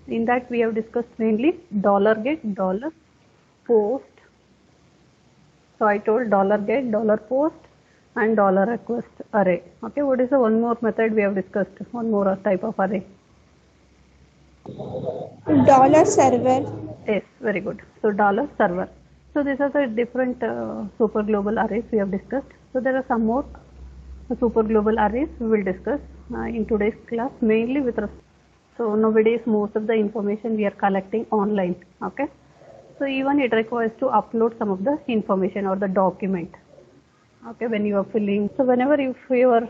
In that we have discussed mainly $get, $post. So I told $get, $post and $request array. Okay, what is the one more method we have discussed? One more type of array. $server. Yes, very good. So $server. So these are the different super global arrays we have discussed. So there are some more super global arrays we will discuss in today's class, mainly with respect. So nowadays most of the information we are collecting online. Okay. So even it requires to upload some of the information or the document. Okay, when you are filling. So whenever if you are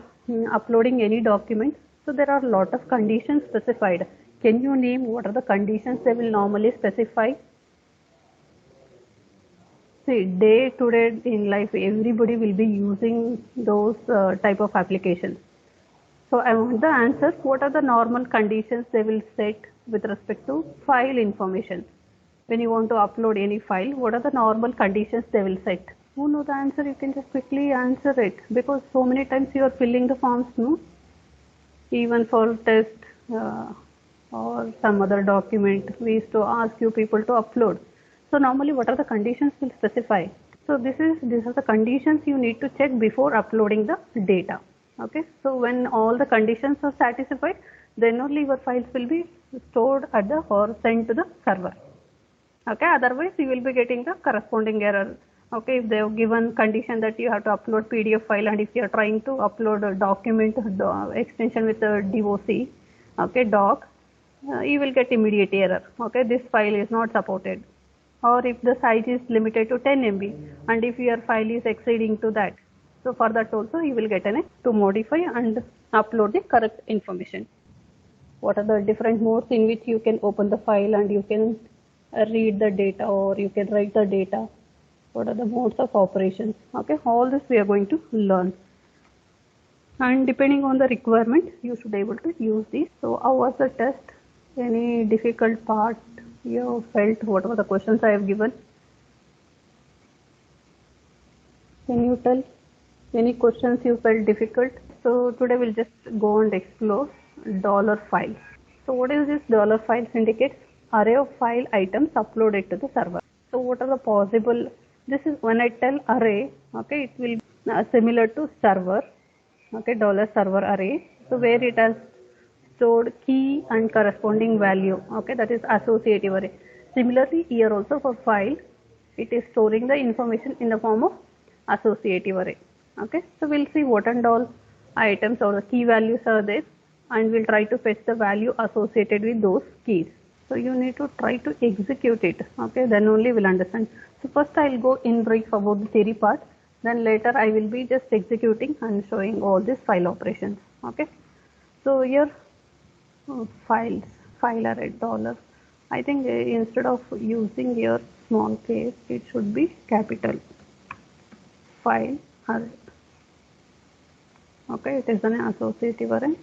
uploading any document, so there are a lot of conditions specified. Can you name what are the conditions they will normally specify? See, day to day in life, everybody will be using those type of applications. So I want the answer. What are the normal conditions they will set with respect to file information? When you want to upload any file, what are the normal conditions they will set? Who knows the answer? You can just quickly answer it, because so many times you are filling the forms, no? Even for test or some other document, we used to ask you people to upload. So normally what are the conditions will specify? So these are the conditions you need to check before uploading the data. Okay, so when all the conditions are satisfied, then only your files will be stored at the or sent to the server. Okay, otherwise you will be getting the corresponding error. Okay, if they have given condition that you have to upload PDF file, and if you are trying to upload a document extension with a doc, okay, doc, you will get immediate error. Okay, this file is not supported. Or if the size is limited to 10 MB and if your file is exceeding to that, so for that also you will get to modify and upload the correct information. What are the different modes in which you can open the file and you can read the data or you can write the data? What are the modes of operations? Okay, all this we are going to learn. And depending on the requirement, you should be able to use these. So how was the test? Any difficult part you felt? What were the questions I have given? Can you tell any questions you felt difficult? So today we'll just go and explore $files. So what is this $files indicates? Array of file items uploaded to the server. So what are the possible? This is when I tell array. Okay, it will be similar to server. Okay, $server array. So where it has stored key and corresponding value. Okay, that is associative array. Similarly, here also for file, it is storing the information in the form of associative array. Okay, so we'll see what and all items or the key values are there, and we'll try to fetch the value associated with those keys. So you need to try to execute it. Okay, then only we'll understand. So first I'll go in brief about the theory part. Then later I will be just executing and showing all these file operations. Okay, so here files, file array $. I think instead of using your small case, it should be capital file array. Okay, it is an associative array.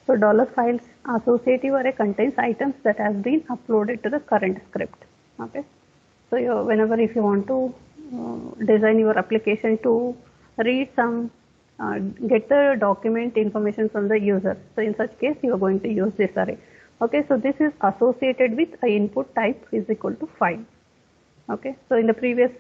So $files associative array contains items that has been uploaded to the current script. Okay, so whenever if you want to design your application to read some get the document information from the user, so in such case you are going to use this array. Okay, so this is associated with a input type is equal to file. Okay, so in the previous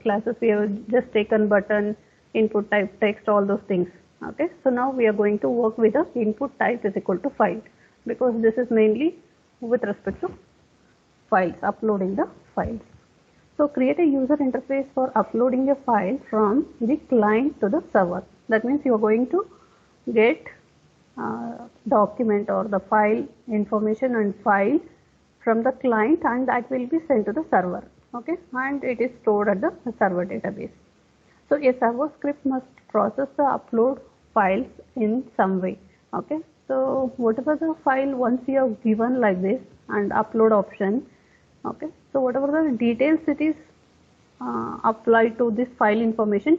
classes we have just taken button, input type, text, all those things. Okay, so now we are going to work with the input type is equal to file, because this is mainly with respect to files, uploading the files. So create a user interface for uploading a file from the client to the server. That means you are going to get document or the file information and file from the client, and that will be sent to the server. Okay, and it is stored at the server database. So a server script must process the upload files in some way. Okay, so whatever the file once you have given like this and upload option. Okay, so whatever the details it is applied to this file information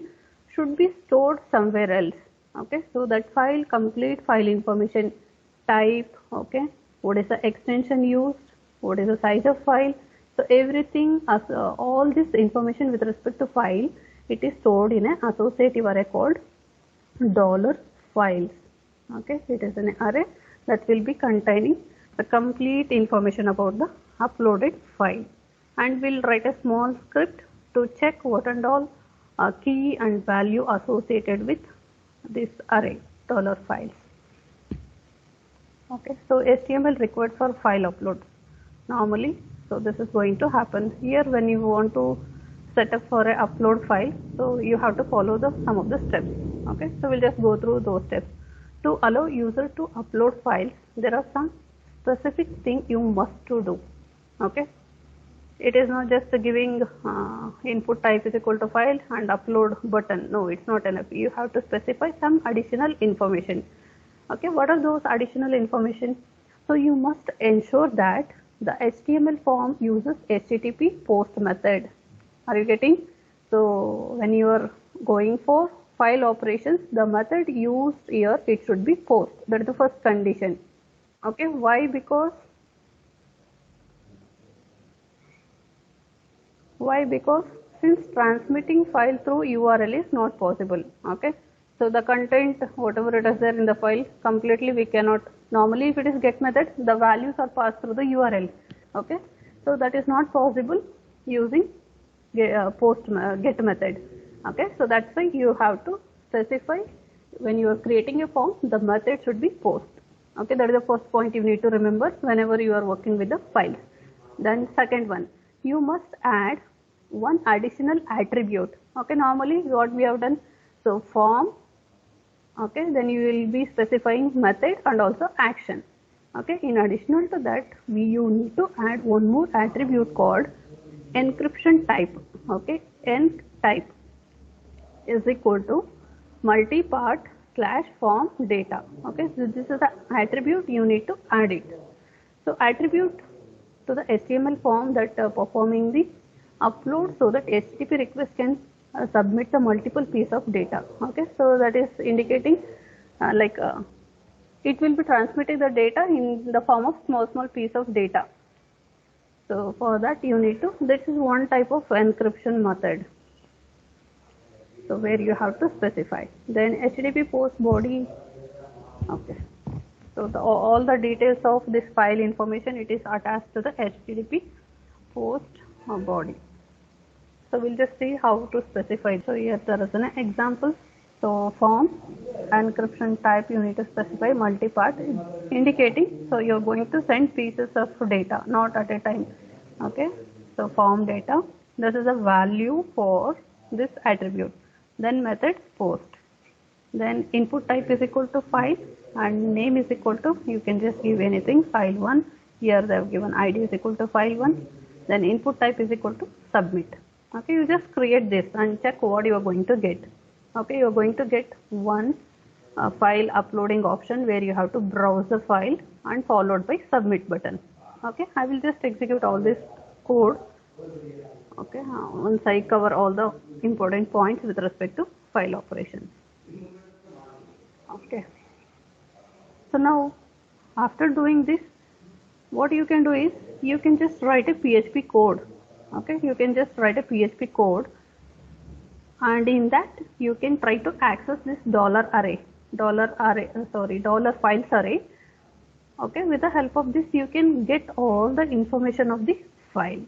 should be stored somewhere else. Okay, so that file, complete file information, type, okay, what is the extension used, what is the size of file. So everything, as all this information with respect to file, it is stored in an associative array called $files. Okay, it is an array that will be containing the complete information about the uploaded file, and we'll write a small script to check what and all key and value associated with this array $files. Okay, so HTML required for file upload normally. So this is going to happen here when you want to set up for a upload file. So you have to follow some of the steps. Okay, so we'll just go through those steps. To allow user to upload files, there are some specific things you must to do. Okay, it is not just giving input type is equal to file and upload button. No, it's not enough. You have to specify some additional information. Okay, what are those additional information? So you must ensure that the HTML form uses HTTP post method. Are you getting? So when you are going for file operations, the method used here, it should be post. That is the first condition. Okay, why? Because since transmitting file through URL is not possible. Okay, so the content, whatever it is there in the file, completely we cannot. Normally if it is get method, the values are passed through the URL. Okay, so that is not possible using get method. Okay, so that's why you have to specify when you are creating a form, the method should be post. Okay, that is the first point you need to remember whenever you are working with the files. Then second one, you must add one additional attribute. Okay, normally what we have done, so form. Okay, then you will be specifying method and also action. Okay, in addition to that, you need to add one more attribute called encryption type. Okay, enc type is equal to multipart / form data. Okay, so this is the attribute you need to add it. So attribute to the HTML form that performing the upload so that HTTP request can submit the multiple piece of data. Okay, so that is indicating it will be transmitting the data in the form of small piece of data. So for that you need to, this is one type of encryption method. So where you have to specify. Then HTTP post body. Okay, so all the details of this file information, it is attached to the HTTP post body. So we'll just see how to specify. So here there is an example. So form encryption type, you need to specify multipart, indicating so you're going to send pieces of data, not at a time. Okay, so form data, this is a value for this attribute. Then method post. Then input type is equal to file and name is equal to, you can just give anything, file1. Here they have given ID is equal to file1. Then input type is equal to submit. Okay, you just create this and check what you are going to get. Okay, you are going to get one file uploading option where you have to browse the file and followed by submit button. Okay, I will just execute all this code. Okay, once I cover all the important points with respect to file operations. Okay, so now after doing this, what you can do is you can just write a PHP code. Okay, you can just write a PHP code, and in that you can try to access this $files array. Okay, with the help of this you can get all the information of the file.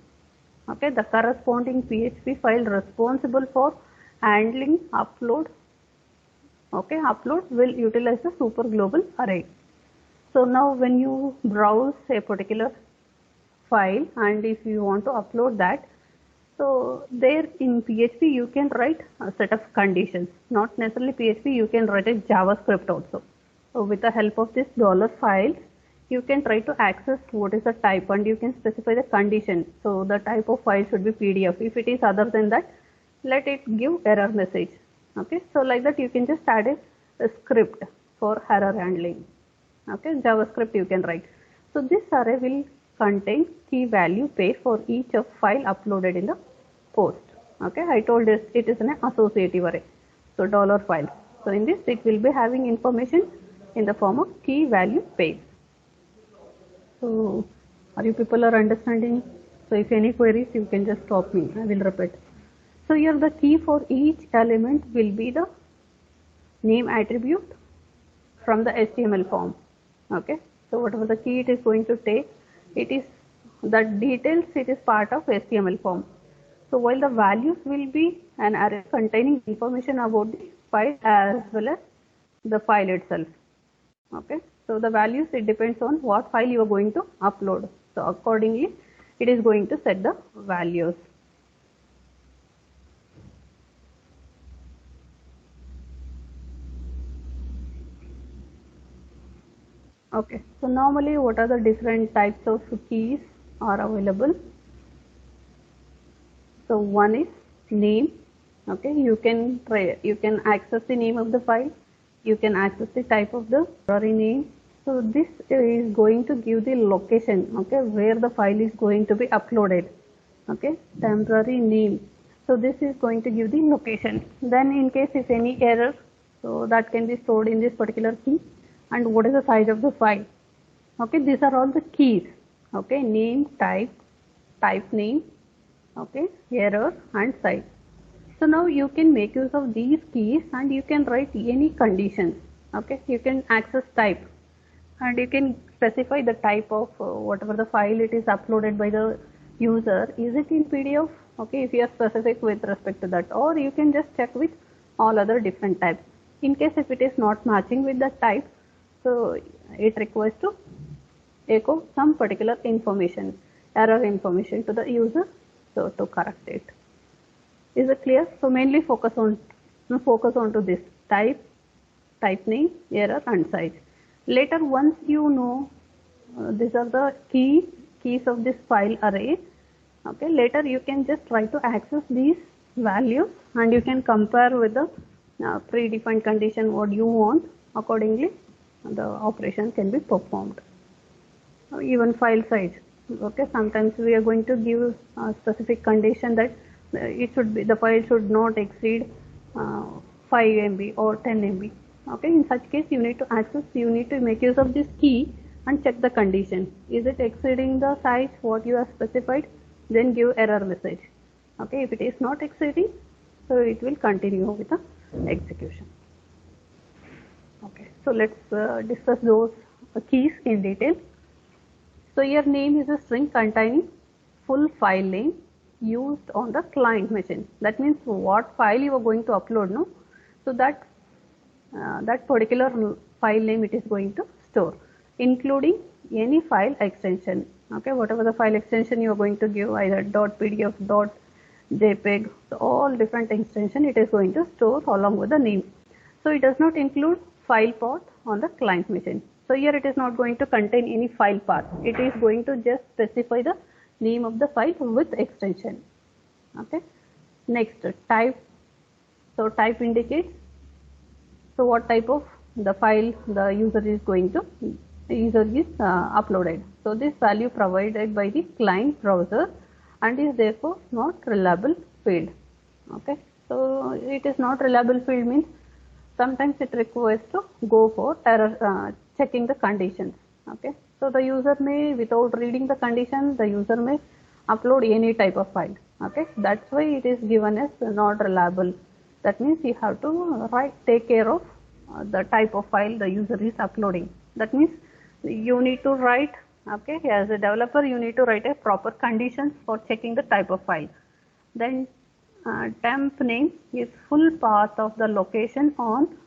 Okay, the corresponding PHP file responsible for handling upload. Okay, upload will utilize the super global array. So now when you browse a particular file and if you want to upload that, so there in PHP you can write a set of conditions. Not necessarily PHP, you can write a JavaScript also. So with the help of this $files, you can try to access what is the type and you can specify the condition. So the type of file should be PDF. If it is other than that, let it give error message. Okay, so like that you can just add a script for error handling. Okay, JavaScript you can write. So this array will contain key value pair for each of file uploaded in the post. Okay, I told this it is an associative array. So $files. So in this it will be having information in the form of key value pairs. So are you people are understanding? So if any queries you can just stop me. I will repeat. So here the key for each element will be the name attribute from the HTML form. Okay, so whatever the key it is going to take, it is the details, it is part of HTML form. So while the values will be an array containing information about the file as well as the file itself. Okay, so the values, it depends on what file you are going to upload. So accordingly it is going to set the values. Okay, so normally what are the different types of keys are available? So one is name. Okay, you can access the name of the file, you can access the type of the temporary name. So this is going to give the location, okay, where the file is going to be uploaded. Okay, temporary name. So this is going to give the location. Then in case if any error, so that can be stored in this particular key. And what is the size of the file? Okay, these are all the keys. Okay, name, type name, okay, error and size. So now you can make use of these keys and you can write any conditions. Okay, you can access type and you can specify the type of whatever the file it is uploaded by the user. Is it in PDF? Okay, if you are specific with respect to that, or you can just check with all other different types. In case if it is not matching with the type, so it requires to echo some particular information, error information to the user, so to correct it. Is it clear? So mainly focus on to this type name, error and size. Later once you know these are the keys of this file array, okay, later you can just try to access these values and you can compare with the predefined condition what you want. Accordingly the operation can be performed. Even file size, okay, sometimes we are going to give a specific condition that the file should not exceed 5 MB or 10 MB. Okay, in such case you need to make use of this key and check the condition. Is it exceeding the size what you have specified? Then give error message. Okay, if it is not exceeding, so it will continue with the execution. Okay, so let's discuss those keys in detail. So your name is a string containing full file name used on the client machine. That means what file you are going to upload, no? So that particular file name it is going to store, including any file extension. Okay, whatever the file extension you are going to give, either .pdf, .jpeg, so all different extension it is going to store along with the name. So it does not include file path on the client machine. So here it is not going to contain any file path. It is going to just specify the name of the file with extension. Okay. Next, type. So type indicates so what type of the file the user is uploaded. So this value provided by the client browser and is therefore not reliable field. Okay. So it is not reliable field means sometimes it requires to go for error checking the conditions. Okay, so the user may, without reading the condition, the user may upload any type of file. Okay, that's why it is given as not reliable. That means you have to take care of the type of file the user is uploading. That means you need to write, okay, as a developer you need to write a proper conditions for checking the type of file. Then temp name is full path of the location on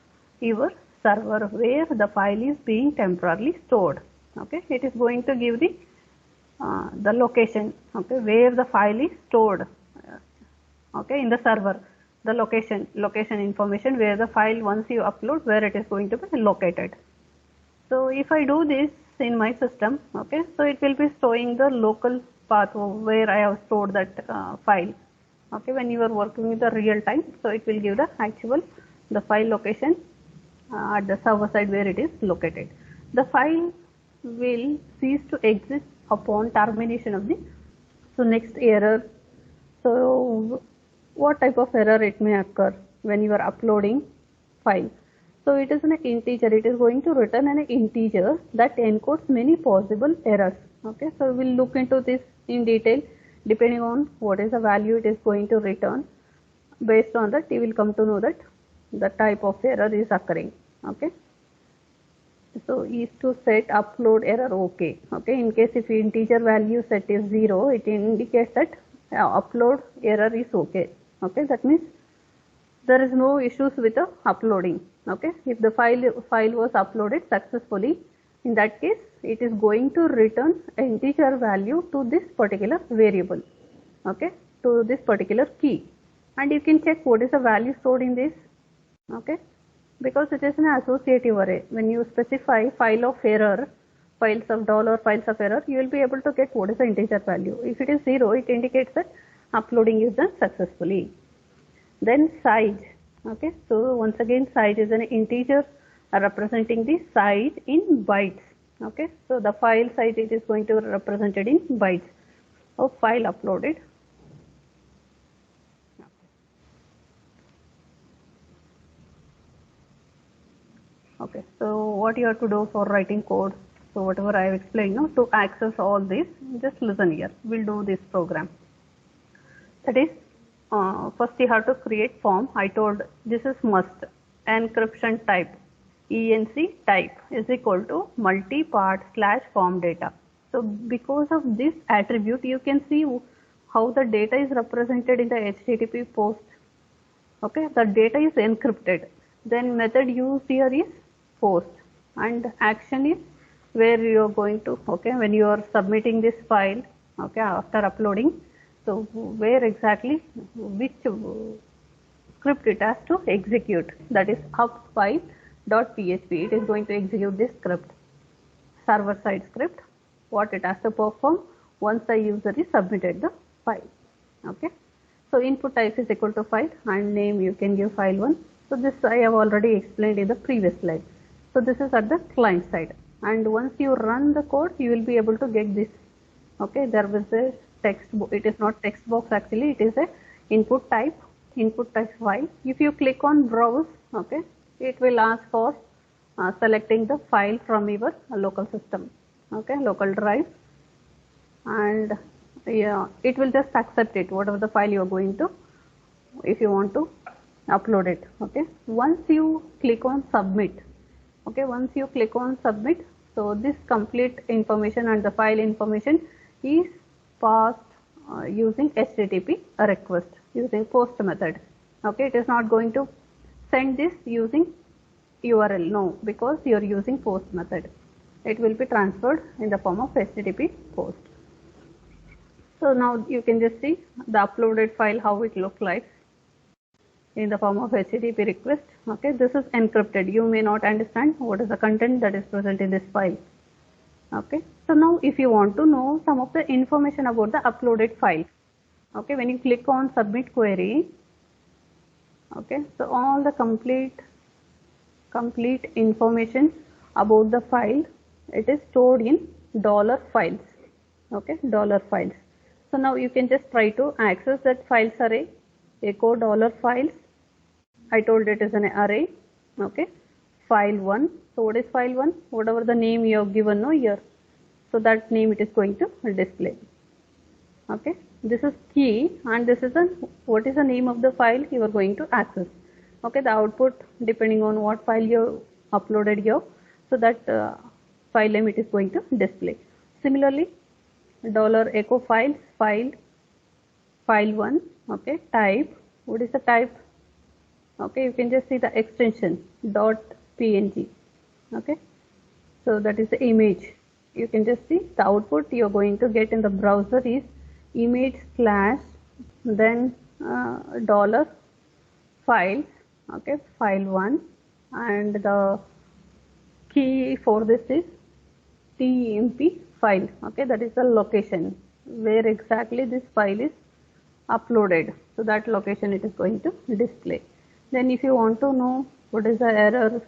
your server where the file is being temporarily stored. Okay, it is going to give the location, okay, where the file is stored, okay, in the server, the location information where the file once you upload, where it is going to be located. So if I do this in my system, okay, so it will be showing the local path where I have stored that file. Okay, when you are working with the real time, so it will give the actual the file location at the server side where it is located. The file will cease to exist upon termination of the next error. So what type of error it may occur when you are uploading file? So it is an integer. It is going to return an integer that encodes many possible errors. Okay, so we will look into this in detail. Depending on what is the value it is going to return, based on that you will come to know that the type of error is occurring. Okay. So is to set upload error OK. Okay, in case if integer value set is 0, it indicates that upload error is OK. Okay, that means there is no issues with the uploading. Okay, if the file was uploaded successfully, in that case it is going to return integer value to this particular variable. Okay, to this particular key, and you can check what is the value stored in this. Okay, because it is an associative array. When you specify file of error, files of dollar files of error, you will be able to get what is the integer value. If it is 0, it indicates that uploading is done successfully. Then size. Okay, so once again size is an integer representing the size in bytes. Okay, so the file size it is going to be represented in bytes of file uploaded. Okay, so what you have to do for writing code? So whatever I have explained, no, to access all this, just listen here. We'll do this program. That is, first you have to create form. I told this is must. Encryption type, enc type is equal to multi-part / form data. So because of this attribute, you can see how the data is represented in the HTTP post. Okay, the data is encrypted. Then method used here is post, and action is where you are going to, okay, when you are submitting this file, okay, after uploading, so where exactly, which script it has to execute, that is upfile.php. It is going to execute this script, server side script, what it has to perform once the user is submitted the file. Okay, so input type is equal to file, and name you can give file1. So this I have already explained in the previous slide. So this is at the client side, and once you run the code, you will be able to get this. Okay, there was a text, it is not text box actually, it is a input type file. If you click on browse, okay, it will ask for selecting the file from your local system, okay, local drive, and yeah, it will just accept it, whatever the file you are going to, if you want to upload it. Okay, once you click on submit, okay, once you click on submit, so this complete information and the file information is passed using HTTP request using post method. Okay, it is not going to send this using URL, no, because you are using post method. It will be transferred in the form of HTTP post. So now you can just see the uploaded file, how it looks like in the form of HTTP request. Okay, this is encrypted. You may not understand what is the content that is present in this file. Okay, so now if you want to know some of the information about the uploaded file, okay, when you click on submit query, okay, so all the complete information about the file, it is stored in $files. Okay, $files. So now you can just try to access that files array, echo $files. I told it is an array. Okay, file1. So what is file1? Whatever the name you have given no here, so that name it is going to display. Okay, this is key, and this is what is the name of the file you are going to access. Okay, the output depending on what file you uploaded here, so that file name it is going to display. Similarly, $echo files, file1. Okay, type, what is the type? Okay, you can just see the extension .png. Okay, so that is the image. You can just see the output you are going to get in the browser is image / then $files, okay, file1, and the key for this is temp file. Okay, that is the location where exactly this file is uploaded, so that location it is going to display. Then if you want to know what is the error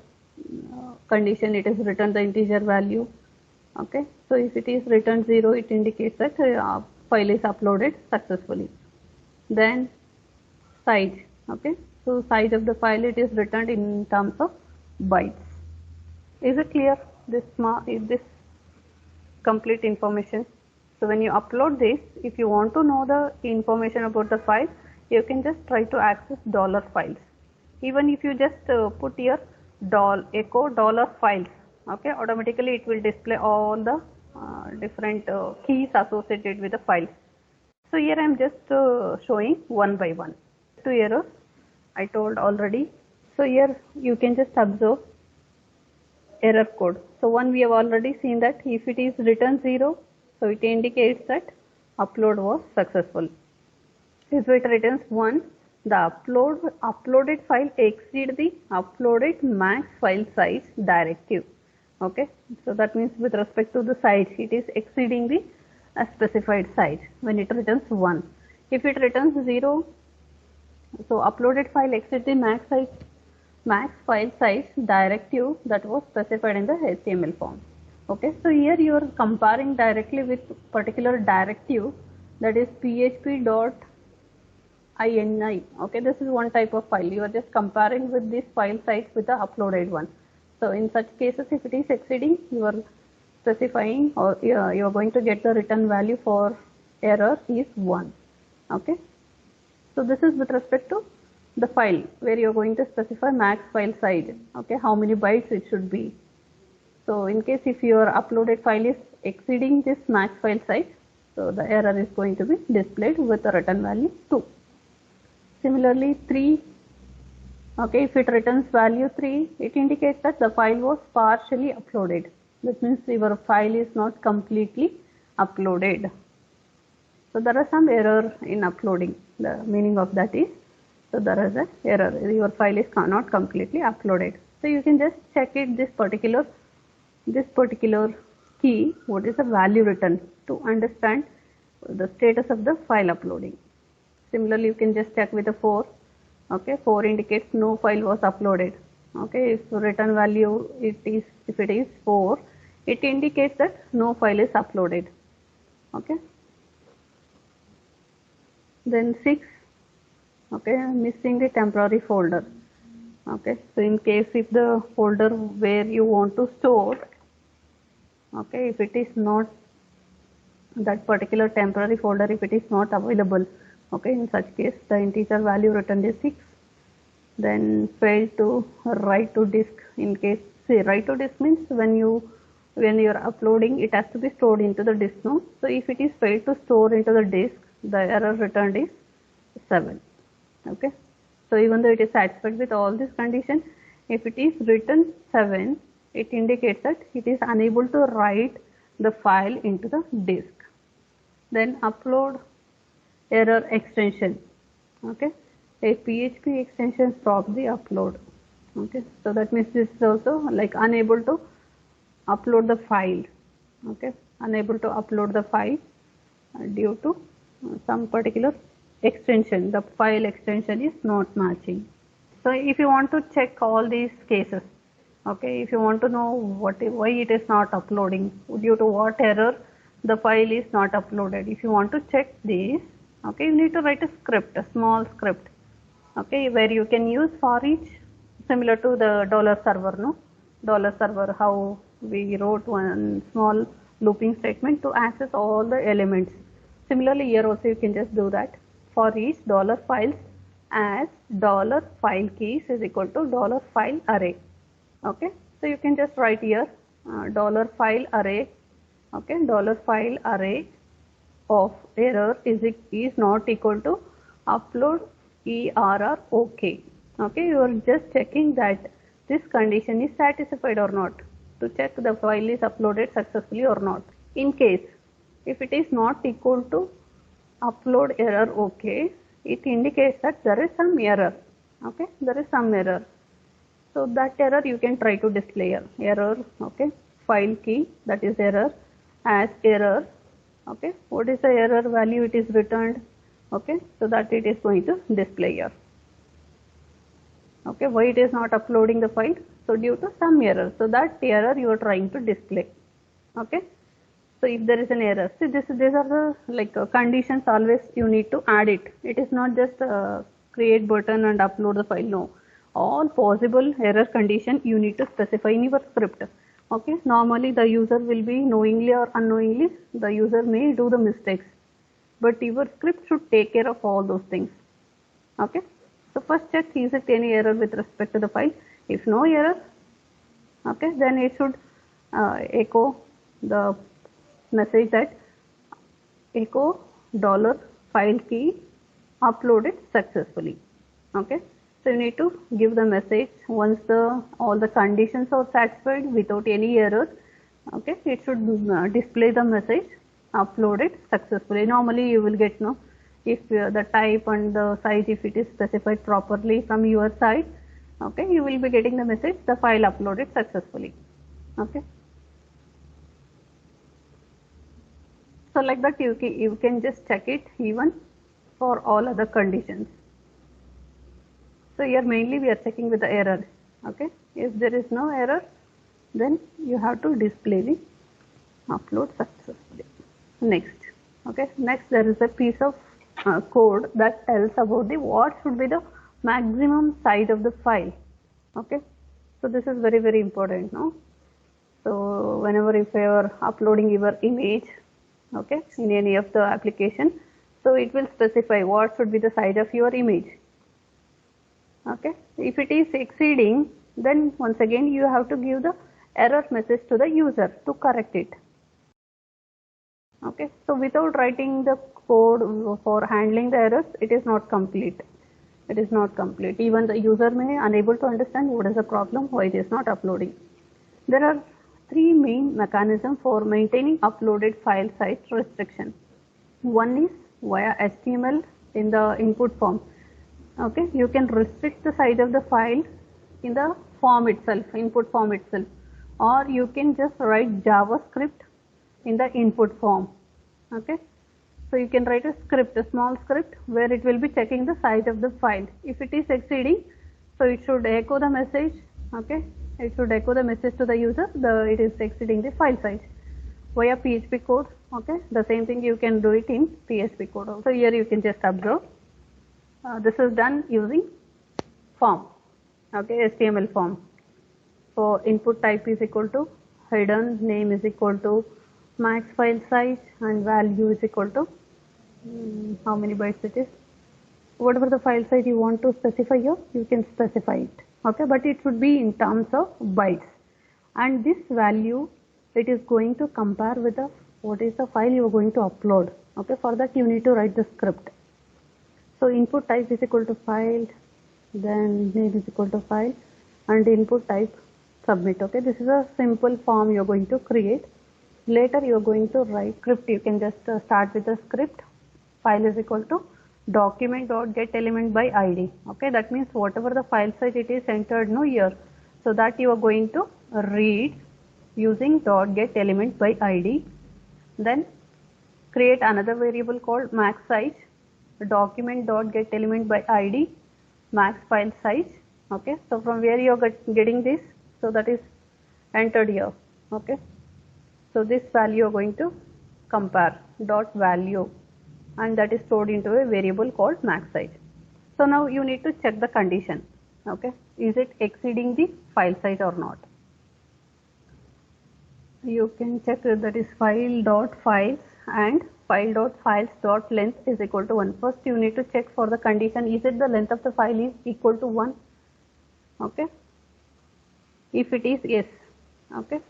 condition, it is return the integer value. Okay, so if it is returned 0, it indicates that file is uploaded successfully. Then size. Okay, so size of the file, it is returned in terms of bytes. Is it clear, this complete information? So when you upload this, if you want to know the information about the file, you can just try to access $files. Even if you just put here echo $files, Okay, automatically it will display all the different keys associated with the file. So here I am just showing one by one. Two errors I told already. So here you can just observe error code. So one we have already seen that if it is written 0, so it indicates that upload was successful. If it returns 1, the uploaded file exceeds the uploaded max file size directive. Okay, so that means with respect to the size, it is exceeding the specified size when it returns 1. If it returns 0, so uploaded file exceeds the max file size directive that was specified in the HTML form. Okay, so here you are comparing directly with particular directive, that is php.ini. Okay, this is one type of file. You are just comparing with this file size with the uploaded one. So in such cases, if it is exceeding, you are specifying, or you are going to get the return value for error is 1. Okay, so this is with respect to the file where you are going to specify max file size. Okay, how many bytes it should be. So in case if your uploaded file is exceeding this max file size, so the error is going to be displayed with the return value 2. Similarly 3, okay, if it returns value 3, it indicates that the file was partially uploaded. That means your file is not completely uploaded. So there are some error in uploading. The meaning of that is, so there is an error. Your file is not completely uploaded. So you can just check it this particular key, what is the value written, to understand the status of the file uploading. Similarly, you can just check with the 4. Okay, 4 indicates no file was uploaded. Okay, if return value if it is 4, it indicates that no file is uploaded. Okay. Then 6. Okay, missing the temporary folder. Okay, so in case if the folder where you want to store, okay, if it is not, that particular temporary folder, if it is not available, okay, in such case the integer value returned is 6. Then failed to write to disk. In case, say, write to disk means when you are uploading, it has to be stored into the disk, no? So if it is failed to store into the disk, the error returned is 7. Okay, so even though it is satisfied with all these conditions, if it is written 7, it indicates that it is unable to write the file into the disk. Then upload error extension. Okay, a PHP extension stops the upload. Okay, so that means this is also like unable to upload the file. Okay, unable to upload the file due to some particular extension. The file extension is not matching. So if you want to check all these cases, okay, if you want to know why it is not uploading, due to what error the file is not uploaded, if you want to check this, okay, you need to write a script, a small script, okay, where you can use for each, similar to the $server, no? $server, how we wrote one small looping statement to access all the elements. Similarly, here also you can just do that. For each $files as $file keys is equal to $file array. Okay, so you can just write here $file array. Okay, $file array of error is not equal to upload error OK. Okay, you are just checking that this condition is satisfied or not, to check the file is uploaded successfully or not. In case if it is not equal to upload error OK, it indicates that there is some error. Okay, there is some error. So that error you can try to display here. Error, okay, file key, that is error, as error. Okay, what is the error value it is returned? Okay, so that it is going to display here. Okay, why it is not uploading the file? So due to some error. So that error you are trying to display. Okay. So if there is an error, see these are the conditions always you need to add it. It is not just create button and upload the file. No, all possible error condition you need to specify in your script. Okay, normally the user will be knowingly or unknowingly, the user may do the mistakes, but your script should take care of all those things. Okay, so first check, is it any error with respect to the file? If no error, okay, then it should echo the message that echo dollar file key uploaded successfully. Okay, so you need to give the message once all the conditions are satisfied without any errors. Okay, it should display the message uploaded successfully. Normally you will get if the type and the size, if it is specified properly from your side, okay, you will be getting the message the file uploaded successfully. Okay, so like that you can just check it even for all other conditions. So here mainly we are checking with the error. Okay, if there is no error, then you have to display the upload successfully. Next, okay, next there is a piece of code that tells about what should be the maximum size of the file. Okay, so this is very, very important, no? So whenever if you are uploading your image, okay, in any of the application, so it will specify what should be the size of your image. Okay, if it is exceeding, then once again you have to give the error message to the user to correct it. Okay, so without writing the code for handling the errors, it is not complete. It is not complete. Even the user may unable to understand what is the problem, why it is not uploading. There are three main mechanisms for maintaining uploaded file size restriction. One is via HTML in the input form. Okay, you can restrict the size of the file in the form itself, input form itself, or you can just write JavaScript in the input form. Okay, so you can write a script, a small script, where it will be checking the size of the file. If it is exceeding, so it should echo the message. Okay, it should echo the message to the user it is exceeding the file size via PHP code. Okay, the same thing you can do it in PHP code also. Here you can just observe this is done using form. Okay, HTML form. So input type is equal to hidden, name is equal to max file size, and value is equal to how many bytes it is. Whatever the file size you want to specify here, you can specify it. Okay, but it should be in terms of bytes, and this value it is going to compare with what is the file you are going to upload. Okay, for that you need to write the script. So input type is equal to file, then name is equal to file, and input type submit. Okay, this is a simple form you are going to create. Later you are going to write script. You can just start with the script. File is equal to document.getElement by ID. Okay, that means whatever the file size it is entered here, so that you are going to read using .getElement by ID. Then create another variable called max size, document.getElement by ID, max file size. Okay, so from where you are getting this, so that is entered here. Okay, so this value you are going to compare dot value, and that is stored into a variable called max size. So now you need to check the condition. Okay, is it exceeding the file size or not? You can check that is file.files and file.files.length is equal to 1. First you need to check for the condition, is it the length of the file is equal to 1? Okay, if it is yes, okay,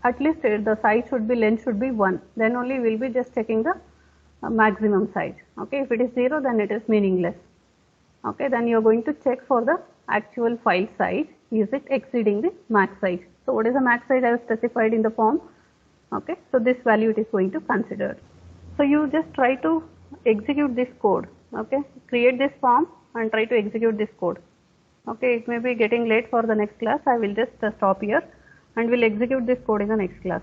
at least the size should be, length should be 1, then only we will be just checking the maximum size. Okay, if it is 0, then it is meaningless. Okay, then you are going to check for the actual file size, is it exceeding the max size. So what is the max size I have specified in the form? Okay, so this value it is going to consider. So you just try to execute this code. Okay, create this form and try to execute this code. Okay, it may be getting late for the next class. I will just stop here and will execute this code in the next class.